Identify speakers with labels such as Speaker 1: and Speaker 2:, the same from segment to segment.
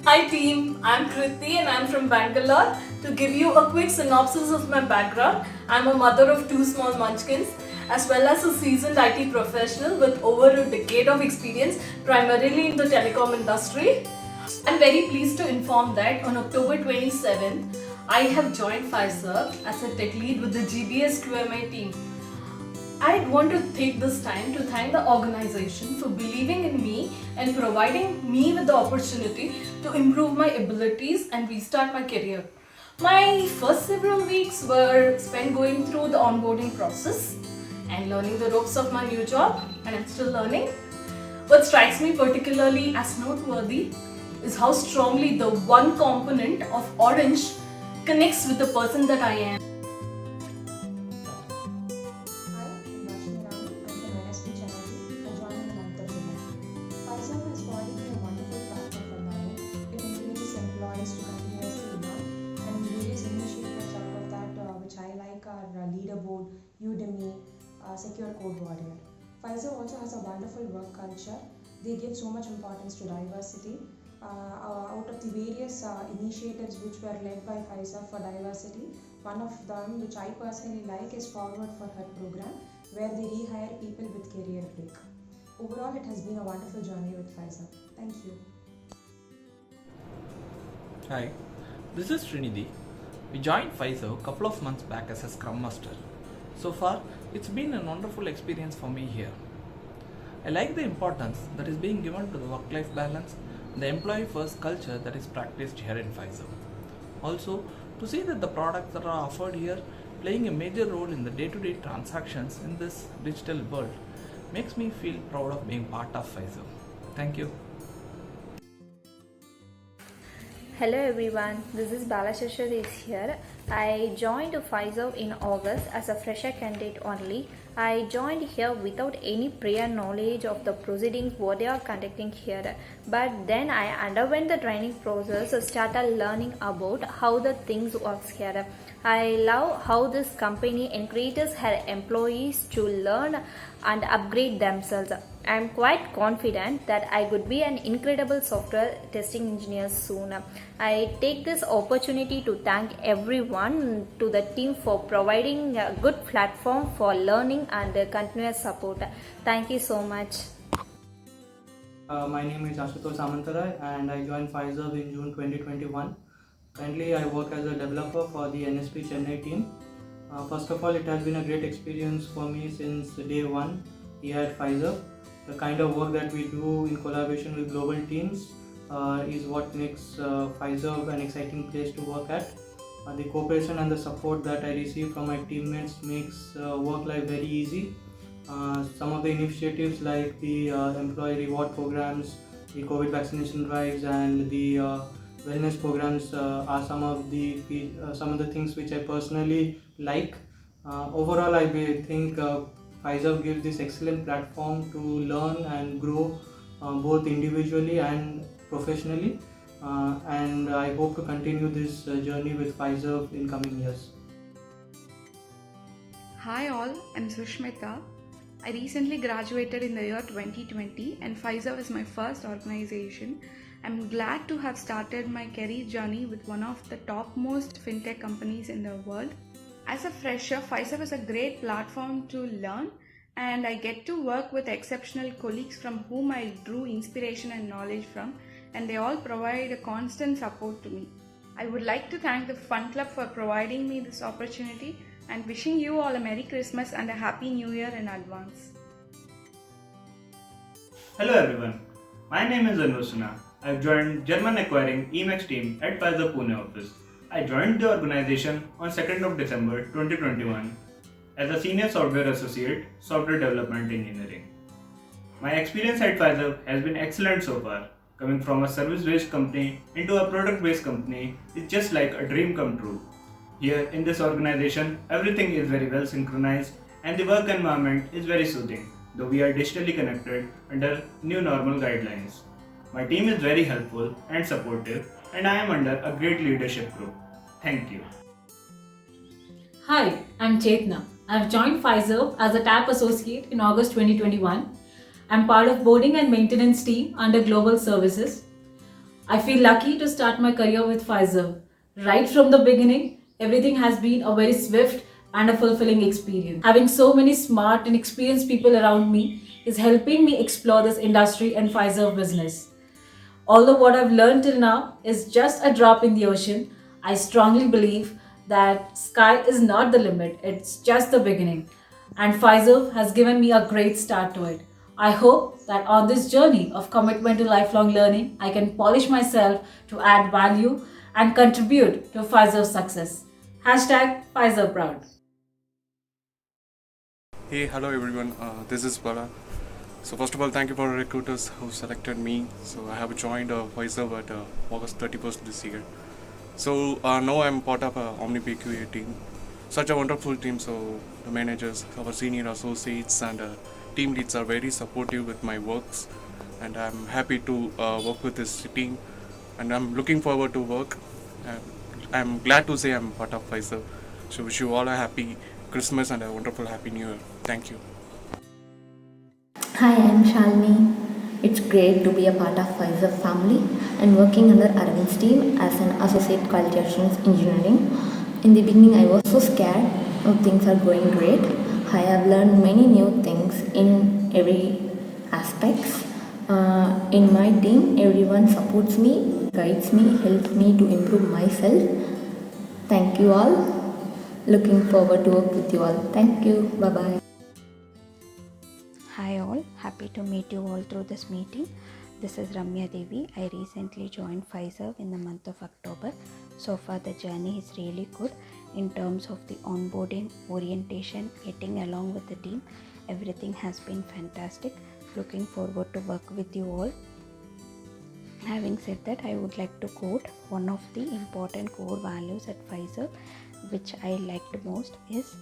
Speaker 1: Hi team, I'm Kriti and I'm from Bangalore. To give you a quick synopsis of my background, I'm a mother of two small munchkins as well as a seasoned IT professional with over a decade of experience primarily in the telecom industry. I'm very pleased to inform that on October 27th, I have joined Fiserv as a tech lead with the GBS QMI team. I'd want to take this time to thank the organization for believing in me and providing me with the opportunity to improve my abilities and restart my career. My first several weeks were spent going through the onboarding process and learning the ropes of my new job, and I'm still learning. What strikes me particularly as noteworthy is how strongly the one component of orange connects with the person that I am.
Speaker 2: Hi, I'm Rashmi Ram. I'm from NSP Chennai. I joined in the month of July. Fiserv has provided me a wonderful platform for learning. It encourages employees to continuously learn, and various initiatives out of that, which I like, are Leaderboard, Udemy, Secure Code Warrior. Fiserv also has a wonderful work culture. They give so much importance to diversity. Out of the various initiatives which were led by Fiserv for diversity, one of them which I personally like is Forward for Her program, where they rehire people with career break. Overall, it has been a wonderful journey with Fiserv. Thank you.
Speaker 3: Hi, this is Trinidhi. We joined Pfizer a couple of months back as a Scrum Master. So far, it's been a wonderful experience for me here. I like the importance that is being given to the work-life balance and the employee-first culture that is practiced here in Pfizer. Also, to see that the products that are offered here playing a major role in the day-to-day transactions in this digital world makes me feel proud of being part of Pfizer. Thank you.
Speaker 4: Hello everyone, this is Balashashar here. I joined Pfizer in August as a fresher candidate only. I joined here without any prior knowledge of the proceedings what they are conducting here. But then I underwent the training process, started learning about how the things works here. I love how this company encourages her employees to learn and upgrade themselves. I am quite confident that I could be an incredible software testing engineer soon. I take this opportunity to thank everyone to the team for providing a good platform for learning and continuous support. Thank you so much.
Speaker 5: My name is Ashutosh Samantarai and I joined Fiserv in June 2021. Currently, I work as a developer for the NSP Chennai team. First of all, it has been a great experience for me since day one here at Fiserv. The kind of work that we do in collaboration with global teams is what makes Fiserv an exciting place to work at. The cooperation and the support that I receive from my teammates makes work life very easy. Some of the initiatives like the employee reward programs, the COVID vaccination drives, and the wellness programs are some of the things which I personally like. Overall, think Fiserv gives this excellent platform to learn and grow both individually and professionally. And I hope to continue this journey with Fiserv in coming years.
Speaker 6: Hi all, I'm Sushmita. I recently graduated in the year 2020 and Pfizer is my first organization. I'm glad to have started my career journey with one of the topmost fintech companies in the world. As a fresher, Pfizer is a great platform to learn and I get to work with exceptional colleagues from whom I drew inspiration and knowledge from, and they all provide a constant support to me. I would like to thank the Fun Club for providing me this opportunity and wishing you all a Merry Christmas and a Happy New Year in advance.
Speaker 7: Hello everyone, my name is Anusana. I've joined German acquiring Emacs team at Pfizer Pune office. I joined the organization on 2nd of December 2021 as a senior software associate, software development engineering. My experience at Pfizer has been excellent so far. Coming from a service-based company into a product-based company is just like a dream come true. Here in this organization, everything is very well synchronized and the work environment is very soothing, though we are digitally connected under new normal guidelines. My team is very helpful and supportive and I am under a great leadership group. Thank you.
Speaker 8: Hi, I'm Chetna. I've joined Pfizer as a TAP associate in August 2021. I'm part of boarding and maintenance team under Global Services. I feel lucky to start my career with Pfizer. Right from the beginning, everything has been a very swift and a fulfilling experience. Having so many smart and experienced people around me is helping me explore this industry and Pfizer business. Although what I've learned till now is just a drop in the ocean, I strongly believe that sky is not the limit, it's just the beginning. And Pfizer has given me a great start to it. I hope that on this journey of commitment to lifelong learning, I can polish myself to add value and contribute to Pfizer's success. Hashtag Pfizer Proud.
Speaker 9: Hey, hello everyone. This is Bala. So first of all, thank you for the recruiters who selected me. So I have joined Pfizer at August 31st this year. So now I'm part of Omni PQA team. Such a wonderful team. So the managers, our senior associates and team leads are very supportive with my works. And I'm happy to work with this team. And I'm looking forward to work. I'm glad to say I'm part of Pfizer. So wish you all a happy Christmas and a wonderful Happy New Year. Thank you.
Speaker 10: Hi, I'm Shalini. It's great to be a part of Pfizer family and working under Arvind's team as an associate quality assurance engineering. In the beginning, I was so scared. Now things are going great. I have learned many new things in every aspects. In my team, everyone supports me, guides me, helps me to improve myself. Thank you all. Looking forward to work with you all. Thank you. Bye-bye.
Speaker 4: Hi all, happy to meet you all through this meeting. This is Ramya Devi. I recently joined Pfizer in the month of October. So far the journey is really good in terms of the onboarding, orientation, getting along with the team. Everything has been fantastic. Looking forward to work with you all. Having said that, I would like to quote one of the important core values at Pfizer which I liked most is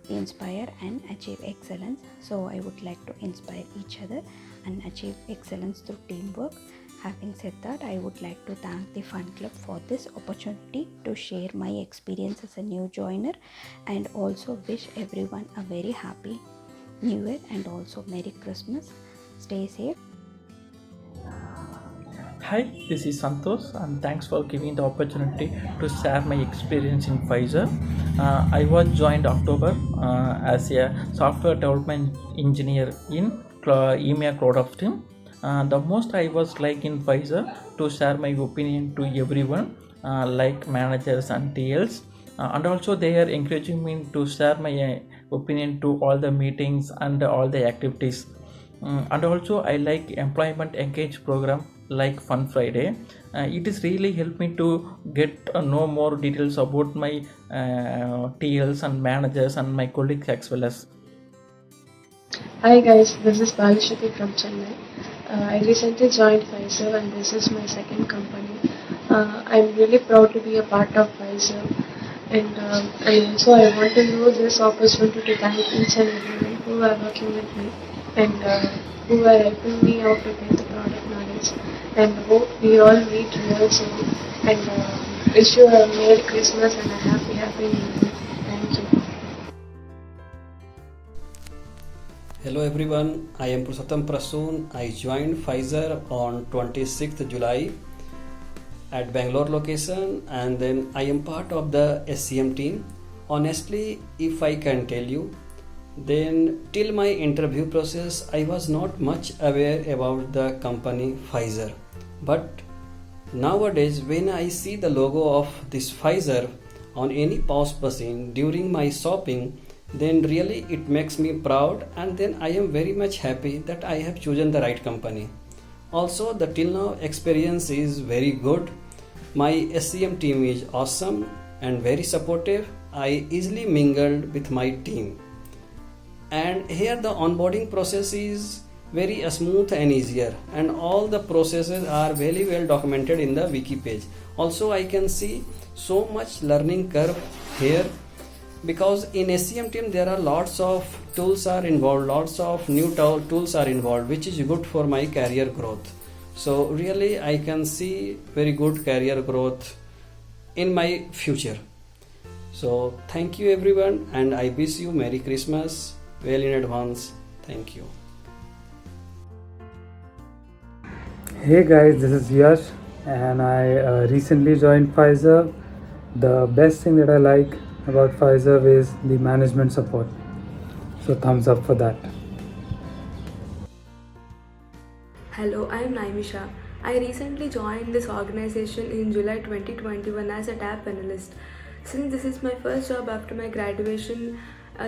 Speaker 4: inspire and achieve excellence. So I would like to inspire each other and achieve excellence through teamwork. Having said that, I would like to thank the Fun Club for this opportunity to share my experience as a new joiner and also wish everyone a very happy New Year and also Merry Christmas. Stay safe.
Speaker 11: Hi, this is Santosh and thanks for giving the opportunity to share my experience in Pfizer. I was joined October as a software development engineer in EMEA Cloud of team. The most I was like in Pfizer to share my opinion to everyone like managers and TLs and also they are encouraging me to share my opinion to all the meetings and all the activities. And also I like employment engage program like Fun Friday. It is really helped me to get know more details about my TLs and managers and my colleagues as well as.
Speaker 12: Hi guys, this is Balashati from Chennai. I recently joined Pfizer and this is my second company. I'm really proud to be a part of Pfizer and also I want to use this opportunity to thank each and everyone who are working with me and who are helping me out to get the product knowledge and hope we all meet real soon and wish you a Merry Christmas and a happy New Year. Thank you.
Speaker 13: Hello everyone, I am Purushottam Prasoon. I joined Pfizer on 26th July at Bangalore location and then I am part of the SCM team. Honestly, if I can tell you, then till my interview process I was not much aware about the company Pfizer. But nowadays when I see the logo of this Pfizer on any POS machine during my shopping, then really it makes me proud and then I am very much happy that I have chosen the right company. Also the till now experience is very good. My SCM team is awesome and very supportive. I easily mingled with my team. And here the onboarding process is very smooth and easier and all the processes are very well documented in the wiki page. Also I can see so much learning curve here because in SCM team there are lots of tools are involved, lots of new tools are involved which is good for my career growth. So really I can see very good career growth in my future. So thank you everyone and I wish you Merry Christmas well in advance. Thank you.
Speaker 14: Hey guys, this is Yash. and I recently joined Pfizer. The best thing that I like about Pfizer is the management support. So thumbs up for that.
Speaker 15: Hello, I am Naimisha. I recently joined this organization in July 2021 as a TAP analyst. Since this is my first job after my graduation,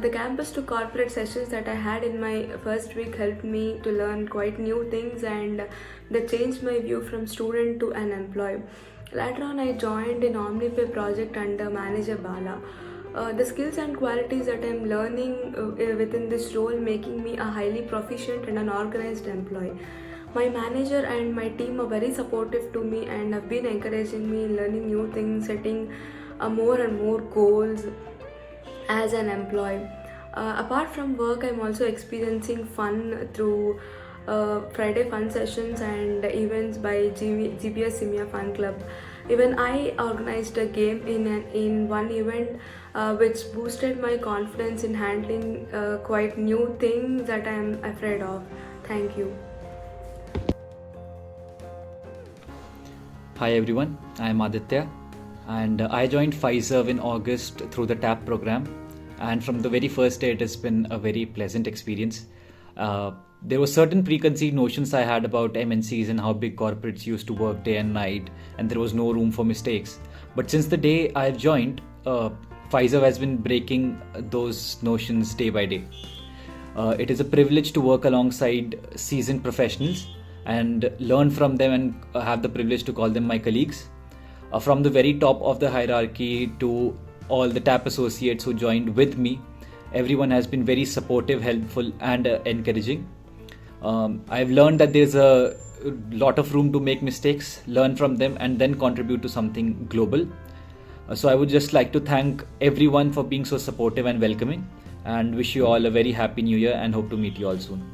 Speaker 15: the campus to corporate sessions that I had in my first week helped me to learn quite new things, and they changed my view from student to an employee. Later on, I joined an OmniPay project under manager Bala. The skills and qualities that I'm learning within this role making me a highly proficient and an organized employee. My manager and my team are very supportive to me and have been encouraging me in learning new things, setting more and more goals as an employee. Apart from work, I'm also experiencing fun through Friday fun sessions and events by GPS Simia Fun Club. Even I organized a game in one event which boosted my confidence in handling quite new things that I am afraid of. Thank you.
Speaker 16: Hi everyone, I am Aditya and I joined Pfizer in August through the TAP program, and from the very first day it has been a very pleasant experience. There were certain preconceived notions I had about MNCs and how big corporates used to work day and night, and there was no room for mistakes. But since the day I've joined, Pfizer has been breaking those notions day by day. It is a privilege to work alongside seasoned professionals and learn from them, and have the privilege to call them my colleagues. From the very top of the hierarchy to all the TAP associates who joined with me, everyone has been very supportive, helpful and encouraging. I've learned that there's a lot of room to make mistakes, learn from them and then contribute to something global. So I would just like to thank everyone for being so supportive and welcoming, and wish you all a very happy new year and hope to meet you all soon.